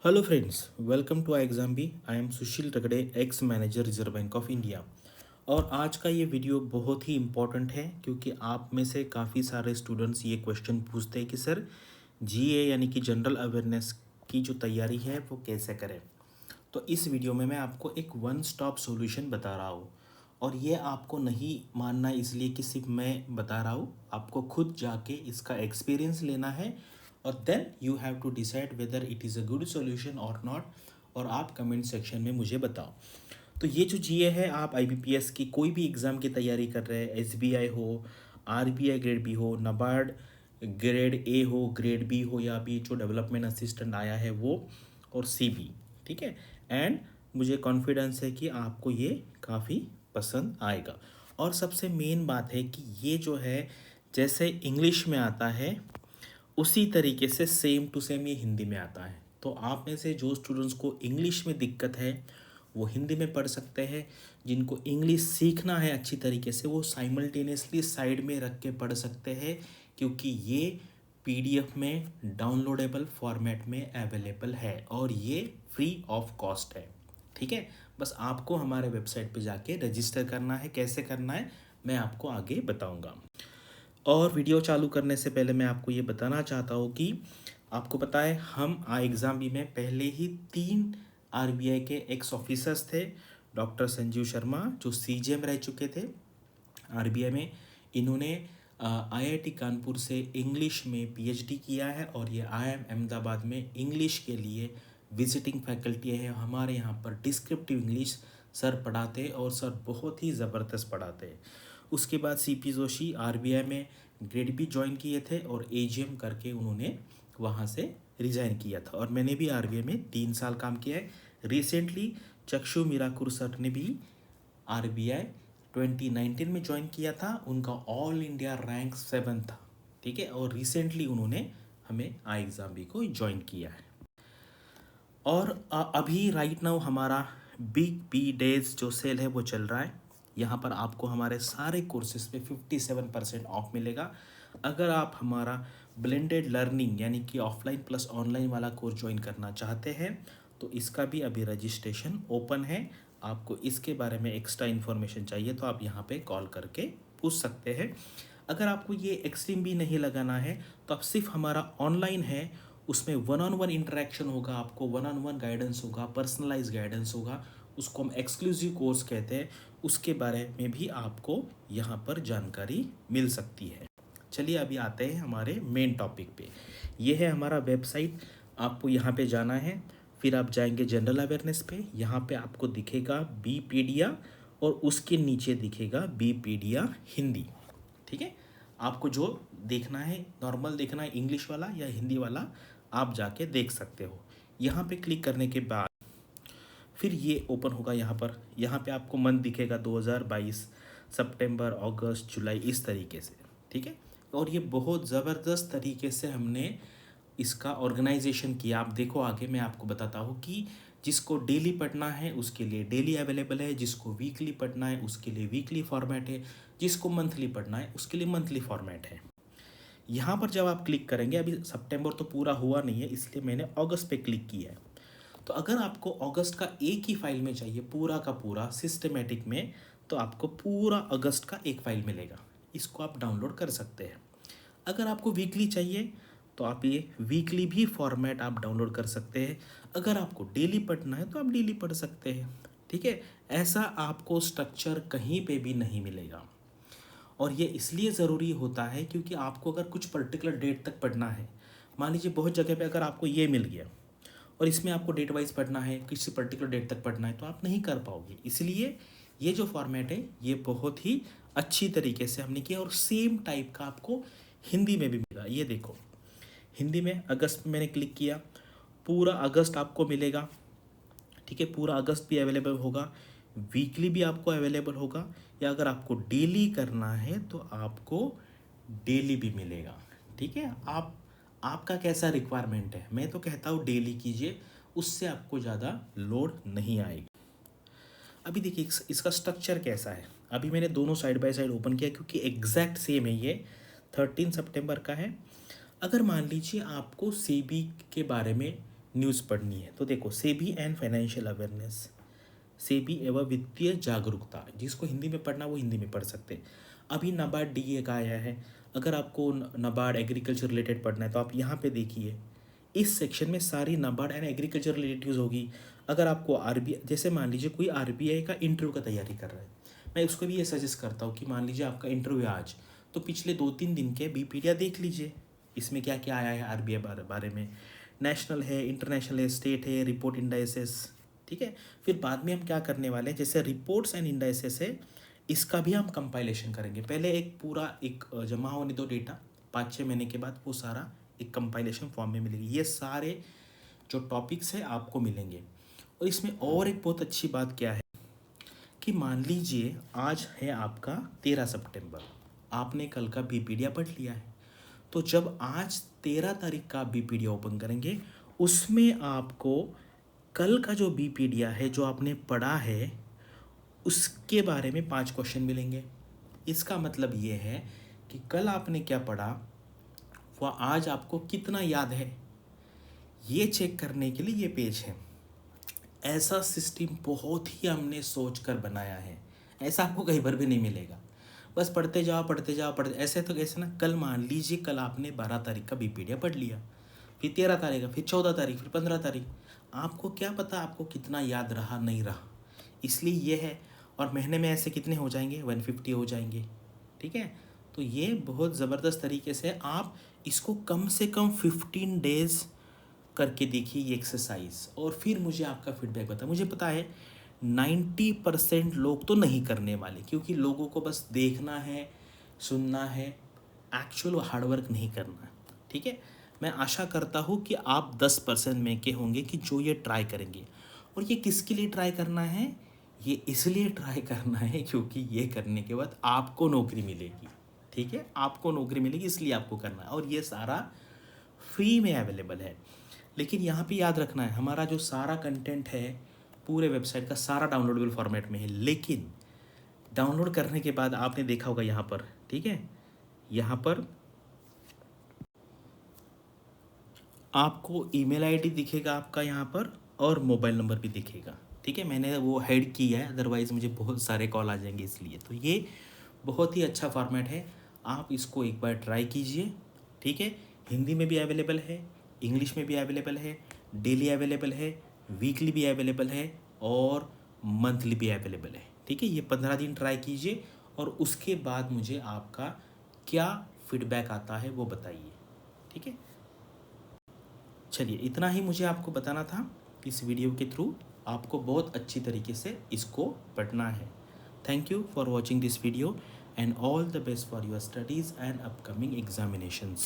Hello friends, welcome to exam B. I am Sushil Ragade, ex manager Reserve Bank of India. और आज का ये video बहुत ही इम्पोर्टेंट है क्योंकि आप में से काफ़ी सारे स्टूडेंट्स ये क्वेश्चन पूछते हैं कि सर जीए यानी कि जनरल अवेयरनेस की जो तैयारी है वो कैसे करें। तो इस वीडियो में मैं आपको एक वन स्टॉप सॉल्यूशन बता रहा हूँ। और ये आपको नहीं मानना इसलिए कि सिर्फ मैं बता रहा हूँ, आपको खुद जाके इसका एक्सपीरियंस लेना है और then you have to decide whether it is a good solution और नॉट। और आप कमेंट सेक्शन में मुझे बताओ। तो ये जो जीए है, आप आईबीपीएस की कोई भी एग्ज़ाम की तैयारी कर रहे हैं, एसबीआई हो, आरबीआई ग्रेड बी हो, नाबार्ड ग्रेड ए हो, ग्रेड बी हो, या अभी जो डेवलपमेंट असिस्टेंट आया है वो, और सीबी, ठीक है। एंड मुझे कॉन्फिडेंस है कि आपको ये काफ़ी पसंद आएगा। और सबसे मेन बात है कि ये जो है, जैसे इंग्लिश में आता है उसी तरीके से सेम टू सेम ये हिंदी में आता है। तो आप में से जो स्टूडेंट्स को इंग्लिश में दिक्कत है वो हिंदी में पढ़ सकते हैं। जिनको इंग्लिश सीखना है अच्छी तरीके से वो साइमल्टेनियसली साइड में रख के पढ़ सकते हैं, क्योंकि ये पीडीएफ में डाउनलोडेबल फॉर्मेट में अवेलेबल है और ये फ्री ऑफ कॉस्ट है। ठीक है, बस आपको हमारे वेबसाइट पे जाके रजिस्टर करना है। कैसे करना है मैं आपको आगे बताऊंगा। और वीडियो चालू करने से पहले मैं आपको ये बताना चाहता हूँ कि आपको पता है हम एग्ज़ाम बी में पहले ही 3 आरबीआई के एक्स ऑफिसर्स थे। डॉक्टर संजीव शर्मा जो सीजीएम रह चुके थे आरबीआई में, इन्होंने आईआईटी कानपुर से इंग्लिश में पीएचडी किया है और ये आईआईएम अहमदाबाद में इंग्लिश के लिए विजिटिंग फैकल्टी है। हमारे यहाँ पर डिस्क्रिप्टिव इंग्लिश सर पढ़ाते हैं और सर बहुत ही ज़बरदस्त पढ़ाते हैं। उसके बाद सीपी जोशी आरबीआई में ग्रेड बी ज्वाइन किए थे और एजीएम करके उन्होंने वहाँ से रिज़ाइन किया था। और मैंने भी आरबीआई में 3 साल काम किया है। रिसेंटली चक्षु मीराकुर सर ने भी आरबीआई 2019 में ज्वाइन किया था। उनका ऑल इंडिया रैंक 7 था, ठीक है। और रिसेंटली उन्होंने हमें आई एग्ज़ाम बी को ज्वाइन किया है। और अभी राइट नाउ हमारा बिग बी डेज जो सेल है वो चल रहा है। यहाँ पर आपको हमारे सारे कोर्सेज पे 57% ऑफ मिलेगा। अगर आप हमारा ब्लेंडेड लर्निंग यानी कि ऑफलाइन प्लस ऑनलाइन वाला कोर्स ज्वाइन करना चाहते हैं तो इसका भी अभी रजिस्ट्रेशन ओपन है। आपको इसके बारे में एक्स्ट्रा इन्फॉर्मेशन चाहिए तो आप यहाँ पे कॉल करके पूछ सकते हैं। अगर आपको ये एक्सट्रीम भी नहीं लगाना है तो आप सिर्फ हमारा ऑनलाइन है, उसमें वन ऑन वन इंटरेक्शन होगा, आपको वन ऑन वन गाइडेंस होगा, पर्सनलाइज गाइडेंस होगा, उसको हम एक्सक्लूसिव कोर्स कहते हैं। उसके बारे में भी आपको यहाँ पर जानकारी मिल सकती है। चलिए अभी आते हैं हमारे मेन टॉपिक पे। ये है हमारा वेबसाइट। आपको यहाँ पे जाना है, फिर आप जाएंगे जनरल अवेयरनेस पे। यहाँ पे आपको दिखेगा बीपीडिया और उसके नीचे दिखेगा बीपीडिया हिंदी, ठीक है। आपको जो देखना है, नॉर्मल देखना है इंग्लिश वाला या हिंदी वाला, आप जाके देख सकते हो। यहाँ पे क्लिक करने के बाद फिर ये ओपन होगा। यहाँ पे आपको मंथ दिखेगा 2022, सितंबर, अगस्त, जुलाई, इस तरीके से, ठीक है। और ये बहुत ज़बरदस्त तरीके से हमने इसका ऑर्गेनाइजेशन किया। आप देखो आगे मैं आपको बताता हूँ कि जिसको डेली पढ़ना है उसके लिए डेली अवेलेबल है, जिसको वीकली पढ़ना है उसके लिए वीकली फॉर्मेट है, जिसको मंथली पढ़ना है उसके लिए मंथली फॉर्मेट है। यहाँ पर जब आप क्लिक करेंगे, अभी सितंबर तो पूरा हुआ नहीं है इसलिए मैंने अगस्त पे क्लिक किया है। तो अगर आपको अगस्त का एक ही फाइल में चाहिए पूरा का पूरा सिस्टमेटिक में, तो आपको पूरा अगस्त का एक फाइल मिलेगा, इसको आप डाउनलोड कर सकते हैं। अगर आपको वीकली चाहिए तो आप ये वीकली भी फॉर्मेट आप डाउनलोड कर सकते हैं। अगर आपको डेली पढ़ना है तो आप डेली पढ़ सकते हैं, ठीक है। ऐसा आपको स्ट्रक्चर कहीं पे भी नहीं मिलेगा। और ये इसलिए ज़रूरी होता है क्योंकि आपको अगर कुछ पर्टिकुलर डेट तक पढ़ना है, मान लीजिए बहुत जगह पे अगर आपको ये मिल गया और इसमें आपको डेट वाइज पढ़ना है, किसी पर्टिकुलर डेट तक पढ़ना है, तो आप नहीं कर पाओगे। इसलिए ये जो फॉर्मेट है ये बहुत ही अच्छी तरीके से हमने किया। और सेम टाइप का आपको हिंदी में भी मिला। ये देखो, हिंदी में अगस्त में मैंने क्लिक किया, पूरा अगस्त आपको मिलेगा, ठीक है। पूरा अगस्त भी अवेलेबल होगा, वीकली भी आपको अवेलेबल होगा, या अगर आपको डेली करना है तो आपको डेली भी मिलेगा, ठीक है। आपका कैसा रिक्वायरमेंट है, मैं तो कहता हूँ डेली कीजिए, उससे आपको ज़्यादा लोड नहीं आएगी। अभी देखिए इसका स्ट्रक्चर कैसा है। अभी मैंने दोनों साइड बाय साइड ओपन किया क्योंकि एग्जैक्ट सेम है। ये 13 सितंबर का है। अगर मान लीजिए आपको सीबी के बारे में न्यूज़ पढ़नी है तो देखो, SEBI and financial awareness, SEBI एवं वित्तीय जागरूकता, जिसको हिंदी में पढ़ना वो हिंदी में पढ़ सकते हैं। अभी नाबार्ड डीए का आया है, अगर आपको नाबार्ड एग्रीकल्चर रिलेटेड पढ़ना है तो आप यहाँ पे देखिए, इस सेक्शन में सारी नाबार्ड एंड एग्रीकल्चर रिलेटिव्स होगी। अगर आपको आरबीआई, जैसे मान लीजिए कोई आरबीआई का इंटरव्यू का तैयारी कर रहा है, मैं उसको भी ये सजेस्ट करता हूँ कि मान लीजिए आपका इंटरव्यू आज, तो पिछले 2-3 दिन के बीपीडिया देख लीजिए, इसमें क्या क्या आया है आरबीआई बारे में, नेशनल है, इंटरनेशनल है, स्टेट है, रिपोर्ट इंडाइसेस, ठीक है। फिर बाद में हम क्या करने वाले हैं, जैसे रिपोर्ट्स एंड इंडाइसेस है, इसका भी हम कंपाइलेशन करेंगे। पहले एक पूरा एक जमा होने दो डेटा, 5-6 महीने के बाद वो सारा एक कंपाइलेशन फॉर्म में मिलेगी। ये सारे जो टॉपिक्स हैं आपको मिलेंगे। और इसमें और एक बहुत अच्छी बात क्या है कि मान लीजिए आज है आपका 13 सितंबर, आपने कल का बीपीडिया पढ़ लिया है, तो जब आज 13 तारीख का बीपीडिया ओपन करेंगे, उसमें आपको कल का जो बीपीडिया है जो आपने पढ़ा है उसके बारे में 5 क्वेश्चन मिलेंगे। इसका मतलब ये है कि कल आपने क्या पढ़ा वह आज आपको कितना याद है, ये चेक करने के लिए ये पेज है। ऐसा सिस्टम बहुत ही हमने सोच कर बनाया है, ऐसा आपको कहीं पर भी नहीं मिलेगा। बस पढ़ते जाओ पढ़ते जाओ पढ़ते, ऐसे तो कैसे ना, कल मान लीजिए कल आपने 12 तारीख का बीपीडिया पढ़ लिया, फिर 13 तारीख का, फिर 14 तारीख, फिर 15 तारीख, आपको क्या पता आपको कितना याद रहा नहीं रहा। इसलिए ये है, और महीने में ऐसे कितने हो जाएंगे, 150 हो जाएंगे, ठीक है। तो ये बहुत ज़बरदस्त तरीके से आप इसको कम से कम 15 डेज़ करके देखिए ये एक्सरसाइज, और फिर मुझे आपका फीडबैक बताएं। मुझे पता है 90% लोग तो नहीं करने वाले, क्योंकि लोगों को बस देखना है, सुनना है, एक्चुअल हार्डवर्क नहीं करना, ठीक है। मैं आशा करता हूँ कि आप 10% में के होंगे कि जो ये ट्राई करेंगे। और ये किसके लिए ट्राई करना है, ये इसलिए ट्राई करना है क्योंकि ये करने के बाद आपको नौकरी मिलेगी, ठीक है, आपको नौकरी मिलेगी, इसलिए आपको करना है। और ये सारा फ्री में अवेलेबल है। लेकिन यहाँ पे याद रखना है, हमारा जो सारा कंटेंट है पूरे वेबसाइट का सारा डाउनलोडेबल फॉर्मेट में है, लेकिन डाउनलोड करने के बाद आपने देखा होगा यहाँ पर, ठीक है, यहाँ पर आपको ईमेल आईडी दिखेगा आपका यहाँ पर, और मोबाइल नंबर भी दिखेगा, ठीक है। मैंने वो हाइड किया है, अदरवाइज़ मुझे बहुत सारे कॉल आ जाएंगे इसलिए। तो ये बहुत ही अच्छा फॉर्मेट है, आप इसको एक बार ट्राई कीजिए, ठीक है। हिंदी में भी अवेलेबल है, इंग्लिश में भी अवेलेबल है, डेली अवेलेबल है, वीकली भी अवेलेबल है, और मंथली भी अवेलेबल है, ठीक है। ये 15 दिन ट्राई कीजिए, और उसके बाद मुझे आपका क्या फीडबैक आता है वो बताइए, ठीक है। चलिए, इतना ही मुझे आपको बताना था। इस वीडियो के थ्रू आपको बहुत अच्छी तरीके से इसको पढ़ना है। Thank you for watching this video, and all the best for your studies and upcoming examinations.